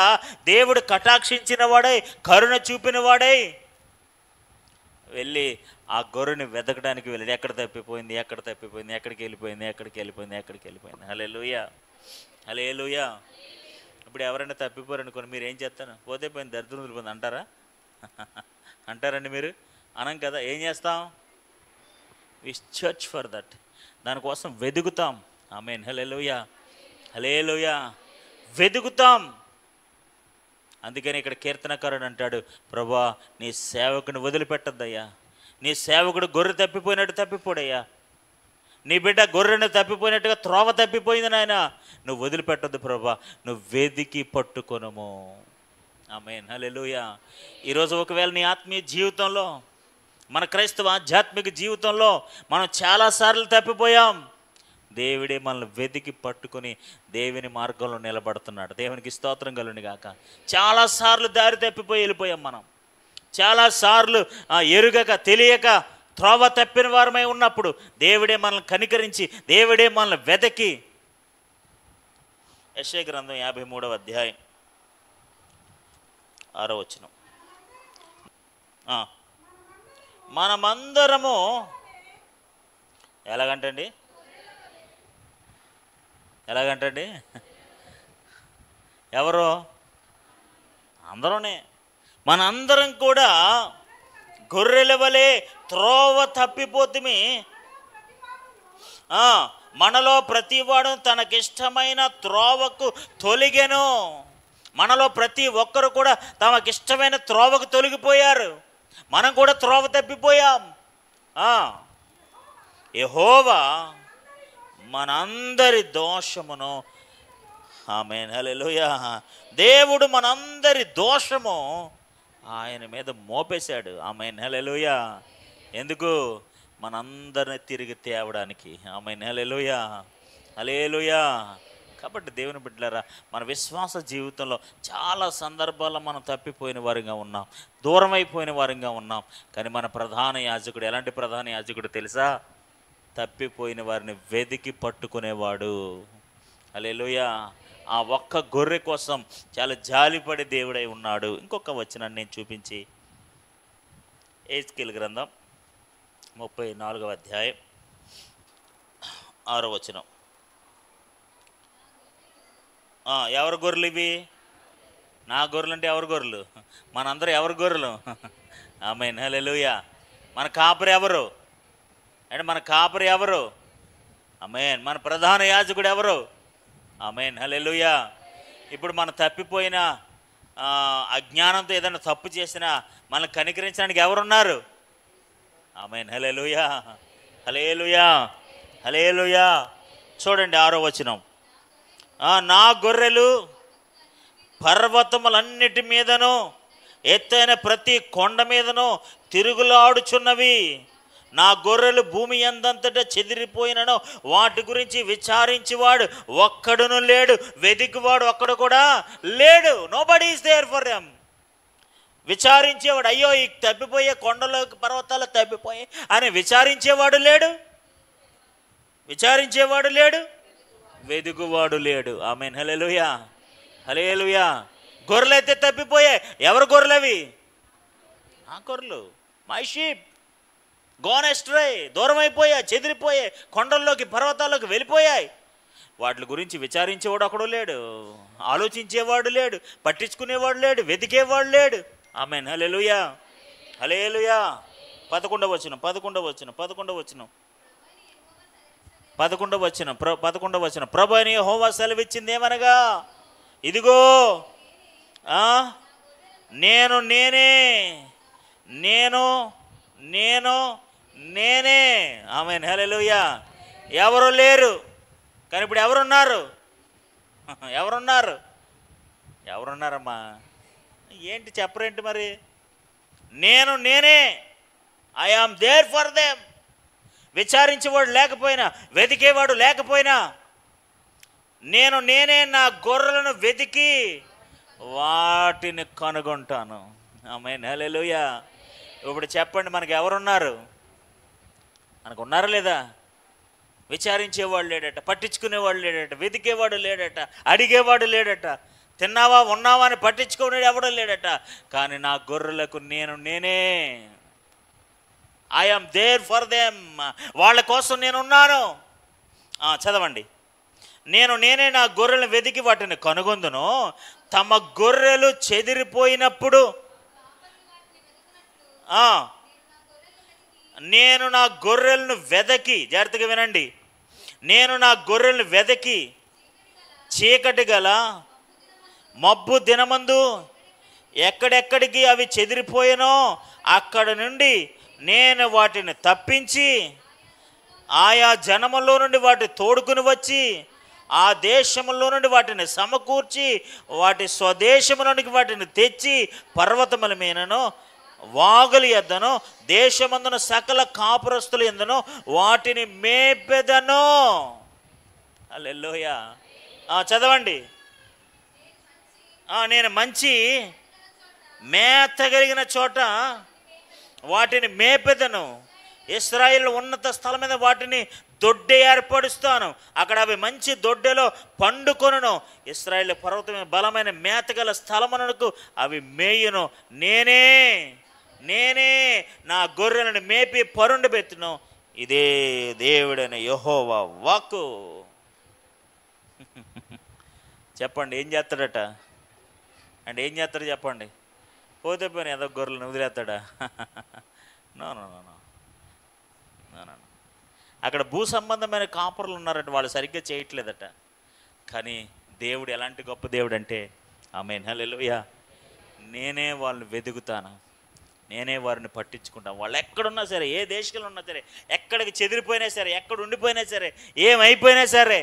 దేవుడు కటాక్షించిన వాడై, కరుణ చూపిన వాడై వెళ్ళి ఆ గొర్రెని వెతకడానికి వెళ్ళాడు. ఎక్కడ తప్పిపోయింది, ఎక్కడికి వెళ్ళిపోయింది. హల్లెలూయా, హల్లెలూయా. ఇప్పుడు ఎవరైనా తప్పిపోరనుకోండి, మీరు ఏం చేస్తాను? పోతే పోయింది, దరిద్రం వదిలిపోయింది అంటారా? అంటారండి మీరు? అనం కదా. ఏం చేస్తాం? వి సర్చ్ ఫర్ దట్. దానికోసం వెతుకుతాం. ఆమేన్, హల్లెలూయా, హల్లెలూయా. వెతుకుతాం. అందుకని ఇక్కడ కీర్తనకారుడు అంటాడు, ప్రభా నీ సేవకుని వదిలిపెట్టద్దయ్యా. నీ సేవకుడు గొర్రె తప్పిపోయినట్టు తప్పిపోడయ్యా. నీ బిడ్డ గొర్రెను తప్పిపోయినట్టుగా త్రోవ తప్పిపోయింది నాయన, నువ్వు వదిలిపెట్టద్దు ప్రభా, నువ్వు వేదికి పట్టుకొనుము. ఆమేన్, హల్లెలూయా. ఈరోజు ఒకవేళ నీ ఆత్మీయ జీవితంలో, మన క్రైస్తవ ఆధ్యాత్మిక జీవితంలో మనం చాలాసార్లు తప్పిపోయాం. దేవుడే మనల్ని వెతికి పట్టుకొని దేవుని మార్గంలో నిలబడుతున్నాడు. దేవునికి స్తోత్రం కలుగును గాక. చాలాసార్లు దారి తప్పిపోయి వెళ్ళిపోయాం మనం. చాలాసార్లు ఎరుగక తెలియక త్రోవ తప్పిన వారమై ఉన్నప్పుడు దేవుడే మనల్ని కనికరించి, దేవుడే మనల్ని వెతకి. యెషయా గ్రంథం 53వ అధ్యాయం 6వ వచనం. మనమందరము ఎలాగంటండి ఎవరు? అందరూనే. మనందరం కూడా గొర్రెల వలె త్రోవ తప్పిపోతుమి. మనలో ప్రతివాడు తనకిష్టమైన త్రోవకు తొలిగెను. మనలో ప్రతి ఒక్కరు కూడా తమకిష్టమైన త్రోవకు తొలగిపోయారు. మనం కూడా త్రోవ తప్పిపోయాం. యెహోవా మనందరి దోషమును, ఆమేన్, హల్లెలూయా, దేవుడు మనందరి దోషము ఆయన మీద మోపేశాడు. ఆమేన్, హల్లెలూయా. ఎందుకు? మనందరిని తిరిగి తేవడానికి. ఆమేన్, హల్లెలూయా, హల్లెలూయా. కాబట్టి దేవుని బిడ్డలారా, మన విశ్వాస జీవితంలో చాలా సందర్భాల్లో మనం తప్పిపోయిన వారిగా ఉన్నాం, దూరం అయిపోయిన వారిగా ఉన్నాం. కానీ మన ప్రధాన యాజకుడు ఎలాంటి ప్రధాన యాజకుడు తెలుసా? తప్పిపోయిన వారిని వెతికి పట్టుకునేవాడు. హల్లెలూయా. ఆ ఒక్క గొర్రె కోసం చాలా జాలిపడే దేవుడై ఉన్నాడు. ఇంకొక వచనాన్ని నేను చూపించి, యెహెజ్కేలు గ్రంథం 34వ అధ్యాయం 6వ వచనం. ఎవరి గొర్రెలు ఇవి? నా గొర్రెలు. అంటే ఎవరి గొర్రెలు? మనందరూ ఎవరి గొర్రెలు? ఆమేన్, హల్లెలూయా. మన కాపరి ఎవరు? అంటే మన కాపరి ఎవరు? ఆమేన్. మన ప్రధాన యాజకుడు ఎవరు? ఆమేన్, హల్లెలూయా. ఇప్పుడు మనం తప్పిపోయిన అజ్ఞానంతో ఏదైనా తప్పు చేసినా మనల్ని కనికరించడానికి ఎవరున్నారు? ఆమేన్. హల్లెలూయా, హల్లెలూయా, హల్లెలూయా. చూడండి 6వ వచనం. నా గొర్రెలు పర్వతములన్నిటి మీదను ఎత్తైన ప్రతి కొండ మీదను తిరుగులాడుచున్నవి. నా గొర్రెలు భూమి ఎందంతటా చెదిరిపోయినను వాటి గురించి విచారించేవాడు ఒక్కడును లేడు, వెదికివాడు ఒక్కడు కూడా లేడు. Nobody is there for them. విచారించేవాడు, అయ్యో ఈ తప్పిపోయే కొండలోకి పర్వతాలు తప్పిపోయే అని విచారించేవాడు లేడు, విచారించేవాడు లేడు, వెదుగువాడు లేడు. ఆమేన్. హల్లెలూయా, హల్లెలూయా. గొర్రెలైతే తప్పిపోయాయి. ఎవరు గొర్రెలవి? నా గొర్రెలు, మై షీప్ గోన్ ఎస్ట్రే. దూరం అయిపోయాయి, చెదిరిపోయాయి, కొండల్లోకి పర్వతాల్లోకి వెళ్ళిపోయాయి. వాటి గురించి విచారించేవాడు ఒకడు లేడు, ఆలోచించేవాడు లేడు, పట్టించుకునేవాడు లేడు, వెతికేవాడు లేడు. ఆమేన్. హల్లెలూయా, హల్లెలూయా. 11వ వచనం, 11వ వచనం, 11వ వచనం, 11వ వచనం, 11వ వచనం. ప్రభువైన యెహోవా సెలవిచ్చింది ఏమనగా, ఇదిగో నేను నేనే, నేను నేను నేనే. ఆమేన్. హల్లెలూయా. ఎవరు లేరు, కానీ ఇప్పుడు ఎవరున్నారు? ఎవరున్నారు? ఎవరున్నారమ్మా? ఏంటి చెప్పరేంటి మరి? నేను నేనే, I am there for them. విచారించేవాడు లేకపోయినా, వెతికేవాడు లేకపోయినా, నేను నేనే నా గొర్రెలను వెతికి వాటిని కనుగొంటాను. ఆమేన్. హల్లెలూయా. ఇప్పుడు చెప్పండి, మనకు ఎవరున్నారు? మనకు ఉన్నారా లేదా? విచారించేవాడు లేడట, పట్టించుకునేవాడు లేడట, వెతికేవాడు లేడట, అడిగేవాడు లేడట, తిన్నావా ఉన్నావా అని పట్టించుకునేవాడు ఎవడో లేడట. కానీ నా గొర్రెలకు నేను నేనే, I am there for them. వాళ్ళ కోసం నేనున్నాను. చదవండి. నేను నేనే నా గొర్రెలను వెతికి వాటిని కనుగొందును. తమ గొర్రెలు చెదిరిపోయినప్పుడు నేను నా గొర్రెలను వెదకి, జాగ్రత్తగా వినండి, నేను నా గొర్రెలను వెదకి చీకటి గల మబ్బు దినమందు ఎక్కడెక్కడికి అవి చెదిరిపోయానో అక్కడ నుండి నేను వాటిని తప్పించి ఆయా జనములో నుండి వాటిని తోడుకుని వచ్చి ఆ దేశములో నుండి వాటిని సమకూర్చి వాటి స్వదేశములోనికి వాటిని తెచ్చి పర్వతముల మీదను వాగుల యొద్దను దేశమందున సకల కాపురస్తుల యందును వాటిని మేపెదను. హల్లెలూయా. చదవండి. నేను మంచి మేత కలిగిన చోట వాటిని మేపెదను. ఇశ్రాయేలు ఉన్నత స్థలం మీద వాటిని దొడ్డె ఏర్పరుస్తాను. అక్కడ అవి మంచి దొడ్డెలో పండుకొనును. ఇశ్రాయేలు పర్వతమైన బలమైన మేతగల స్థలమునకు అవి మేయును. నేనే నేనే నా గొర్రెలను మేపి పరుండబెట్టును. ఇదే దేవుడైన యెహోవా వాక్కు. చెప్పండి, ఏం చేస్తాడట అంటే? ఏం చేస్తాడు చెప్పండి? పోతే పోయిన ఏదో గొర్రెలను వదిలేస్తాడా? No no no no no. అక్కడ భూ సంబంధమైన కాపురులు ఉన్నారట, వాళ్ళు సరిగ్గా చేయట్లేదట. కానీ దేవుడు ఎలాంటి గొప్ప దేవుడు అంటే, ఆమేన్. హల్లెలూయా. నేనే వాళ్ళని వెతుకుతాను, నేనే వారిని పట్టించుకుంటాను. వాళ్ళు ఎక్కడున్నా సరే, ఏ దేశంలో ఉన్నా సరే, ఎక్కడికి చెదిరిపోయినా సరే, ఎక్కడ ఉండిపోయినా సరే, ఏమైపోయినా సరే,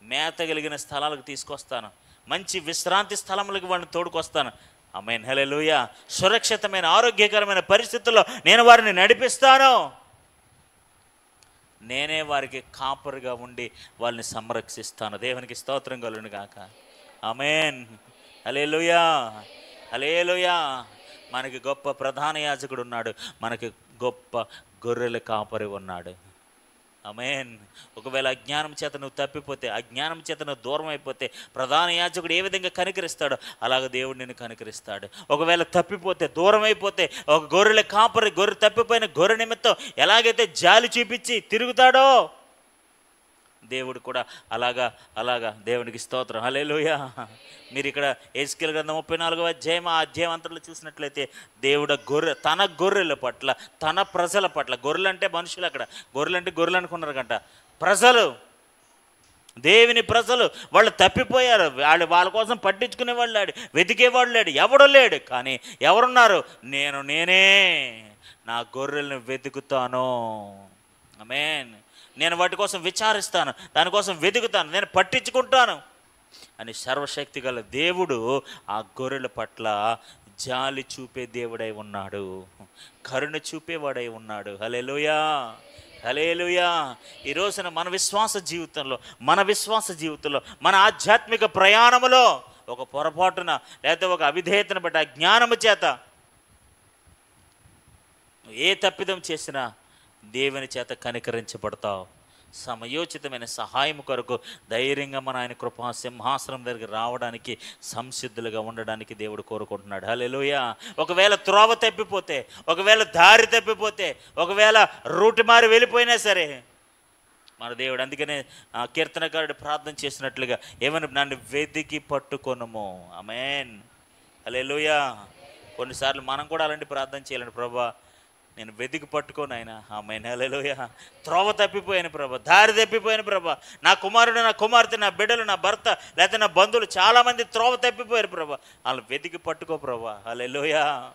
మేత కలిగిన స్థలాలకు తీసుకొస్తాను. మంచి విశ్రాంతి స్థలములకు వాళ్ళని తోడుకొస్తాను. ఆమేన్. హల్లెలూయా. సురక్షితమైన ఆరోగ్యకరమైన పరిస్థితుల్లో నేను వారిని నడిపిస్తాను. నేనే వారికి కాపరిగా ఉండి వాళ్ళని సంరక్షిస్తాను. దేవునికి స్తోత్రం కలుగును గాక. ఆమేన్. హల్లెలూయా, హల్లెలూయా. మనకి గొప్ప ప్రధాన యాజకుడు ఉన్నాడు, మనకి గొప్ప గొర్రెల కాపరి ఉన్నాడు. ఆమేన్. ఒకవేళ అజ్ఞానం చేత నువ్వు తప్పిపోతే, అజ్ఞానం చేత నువ్వు దూరం అయిపోతే ప్రధాన యాజకుడు ఏ విధంగా కనికరిస్తాడో అలాగ దేవుడు నిన్ను కనికరిస్తాడు. ఒకవేళ తప్పిపోతే, దూరం అయిపోతే, ఒక గొర్రెల కాపరి గొర్రె తప్పిపోయిన గొర్రె నిమిత్తం ఎలాగైతే జాలి చూపించి తిరుగుతాడో దేవుడు కూడా అలాగా దేవునికి స్తోత్రం. హల్లెలూయా. మీరు ఇక్కడ ఎహెజ్కేలు గ్రంథం 34వ అధ్యాయం, ఆ అధ్యాయం అంతలో చూసినట్లయితే దేవుడు తన గొర్రెల పట్ల, తన ప్రజల పట్ల, గొర్రెలు అంటే మనుషులు, అక్కడ గొర్రెలు అంటే గొర్రెలు అనుకున్నారు కంట, ప్రజలు దేవుని ప్రజలు వాళ్ళు తప్పిపోయారు. వాళ్ళ కోసం పట్టించుకునేవాళ్ళు లేడు, వెతికేవాళ్ళు లేడు, ఎవడు లేడు. కానీ ఎవరున్నారు? నేనే నా గొర్రెలను వెతుకుతాను. ఆమేన్. నేను వాటి కోసం విచారిస్తాను, దానికోసం వెతుకుతాను, నేను పట్టించుకుంటాను అని సర్వశక్తి గల దేవుడు ఆ గొర్రెల పట్ల జాలి చూపే దేవుడై ఉన్నాడు, కరుణ చూపేవాడై ఉన్నాడు. హల్లెలూయా, హల్లెలూయా. ఈ రోజున మన విశ్వాస జీవితంలో మన ఆధ్యాత్మిక ప్రయాణములో ఒక పొరపాటున లేకపోతే ఒక అవిధేయతను బట్టి అజ్ఞానము చేత ఏ తప్పిదం చేసినా దేవుని చేత కనికరించబడతావు. సమయోచితమైన సహాయం కొరకు ధైర్యంగా మన ఆయన కృపా సింహాసనం దగ్గరికి రావడానికి సంసిద్ధులుగా ఉండడానికి దేవుడు కోరుకుంటున్నాడు. హల్లెలూయా. ఒకవేళ త్రోవ తప్పిపోతే, ఒకవేళ దారి తప్పిపోతే, ఒకవేళ రూట్ మారి వెళ్ళిపోయినా సరే మన దేవుడు అందుకనే కీర్తనకారుడు ప్రార్థన చేసినట్లుగా ఏమని, నన్ను వెతికి పట్టుకొనుము. ఆమేన్. హల్లెలూయా. కొన్నిసార్లు మనం కూడా అలాంటి ప్రార్థన చేయాలండి. ప్రభా నేను వెతికి పట్టుకోను ఆయన. ఆమేన్. హల్లెలూయా. త్రోవ తప్పిపోయాను ప్రభా, దారి తప్పిపోయాను ప్రభా, నా కుమారుడు, నా కుమార్తె, నా బిడ్డలు, నా భర్త, లేకపోతే నా బంధువులు చాలామంది త్రోవ తప్పిపోయారు ప్రభా, వాళ్ళు వెతికి పట్టుకో ప్రభా. హల్లెలూయా.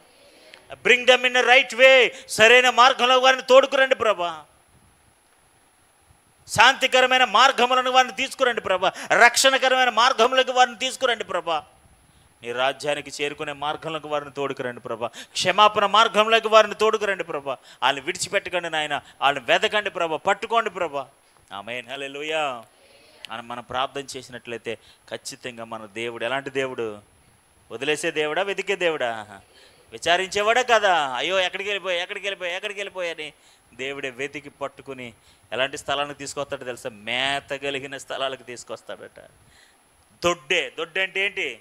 Bring them in the right way. సరైన మార్గంలో వారిని తోడుకురండి ప్రభా. శాంతికరమైన మార్గములను వారిని తీసుకురండి ప్రభా. రక్షణకరమైన మార్గములకు వారిని తీసుకురండి ప్రభా. నీ రాజ్యానికి చేరుకునే మార్గంలోకి వారిని తోడుకురండి ప్రభా. క్షమాపణ మార్గంలోకి వారిని తోడుకురండి ప్రభా. వాళ్ళని విడిచిపెట్టకండి నాయన, వాళ్ళని వెతకండి ప్రభా, పట్టుకోండి ప్రభా. ఆమేన్. హల్లెలూయా. మనం ప్రార్థన చేసినట్లయితే ఖచ్చితంగా మన దేవుడు ఎలాంటి దేవుడు? వదిలేసే దేవుడా, వెతికే దేవుడా, విచారించేవాడా కదా? అయ్యో ఎక్కడికి వెళ్ళిపోయా అని దేవుడే వెతికి పట్టుకుని ఎలాంటి స్థలానికి తీసుకొస్తాడో తెలుసా? మేత కలిగిన స్థలాలకు తీసుకొస్తాడట. దొడ్డే అంటే ఏంటి?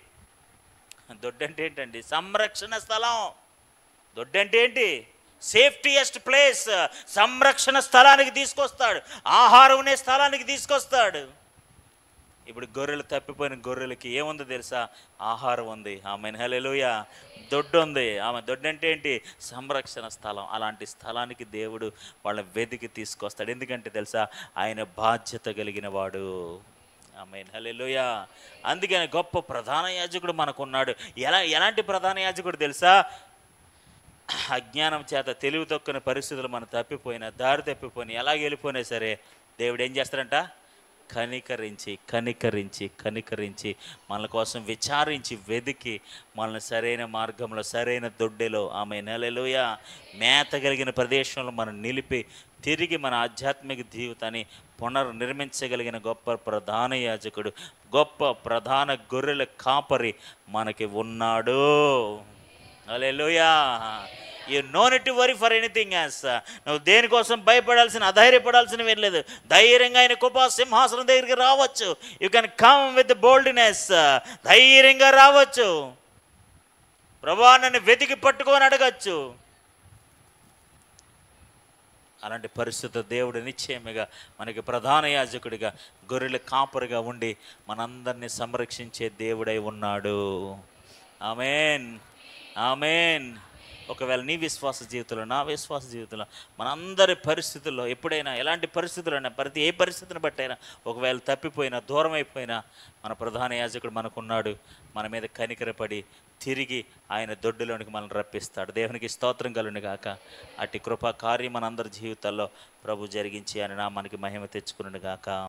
దొడ్డంటే ఏంటండి? సంరక్షణ స్థలం. దొడ్డంటే ఏంటి? సేఫ్టీయెస్ట్ ప్లేస్. సంరక్షణ స్థలానికి తీసుకొస్తాడు, ఆహారం అనే స్థలానికి తీసుకొస్తాడు. ఇప్పుడు గొర్రెలు తప్పిపోయిన గొర్రెలకి ఏముందో తెలుసా? ఆహారం ఉంది. ఆమేన్. హల్లెలూయా. దొడ్డు ఉంది. ఆమె దొడ్డు అంటే ఏంటి? సంరక్షణ స్థలం. అలాంటి స్థలానికి దేవుడు వాళ్ళ వెతికి తీసుకొస్తాడు. ఎందుకంటే తెలుసా? ఆయన బాధ్యత కలిగిన వాడు. ఆమేన్. హల్లెలూయా. అందుకని గొప్ప ప్రధాన యాజకుడు మనకున్నాడు. ఎలాంటి ప్రధాన యాజకుడు తెలుసా? అజ్ఞానం చేత తెలివి తక్కువ పరిస్థితులు మనం తప్పిపోయినా, దారి తప్పిపోయినా, ఎలాగ వెళ్ళిపోయినా సరే దేవుడు ఏం చేస్తాడంట? కనికరించి మన కోసం విచారించి వెతికి మనల్ని సరైన మార్గంలో, సరైన దొడ్డెలో, ఆమేన్. హల్లెలూయా, మేత కలిగిన ప్రదేశంలో మనం నిలిపి తిరిగి మన ఆధ్యాత్మిక జీవితాన్ని పునర్నిర్మించగలిగిన గొప్ప ప్రధాన యాజకుడు, గొప్ప ప్రధాన గొర్రెల కాపరి మనకి ఉన్నాడు. హల్లెలూయా. You no need to worry for anything else. నువ్వు దేనికోసం భయపడాల్సిన, అధైర్యపడాల్సినవి లేదు. ధైర్యంగా ఆయన కృపా సింహాసనం దగ్గరికి రావచ్చు. You can come with boldness. ధైర్యంగా రావచ్చు. ప్రభువా నన్ను వెతికి పట్టుకొని అడగచ్చు. అలాంటి పరిస్థితి దేవుడు నిశ్చయముగా మనకి ప్రధాన యాజకుడిగా, గొర్రెల కాపరిగా ఉండి మనందరినీ సంరక్షించే దేవుడై ఉన్నాడు. ఆమేన్. ఆమేన్. ఒకవేళ నీ విశ్వాస జీవితంలో, నా విశ్వాస జీవితంలో, మనందరి పరిస్థితుల్లో ఎప్పుడైనా ఎలాంటి పరిస్థితులైనా, ఏ పరిస్థితిని బట్టైనా ఒకవేళ తప్పిపోయినా, దూరం అయిపోయినా మన ప్రధాన యాజకుడు మనకున్నాడు. మన మీద కనికరపడి తిరిగి ఆయన దొడ్డులోనికి మనల్ని రప్పిస్తాడు. దేవునికి స్తోత్రం కలుగును గాక. అట్టి కృపా కార్యం మనందరి జీవితాల్లో ప్రభు జరిగించి ఆయన నామానికి మహిమ తెచ్చుకును గాక.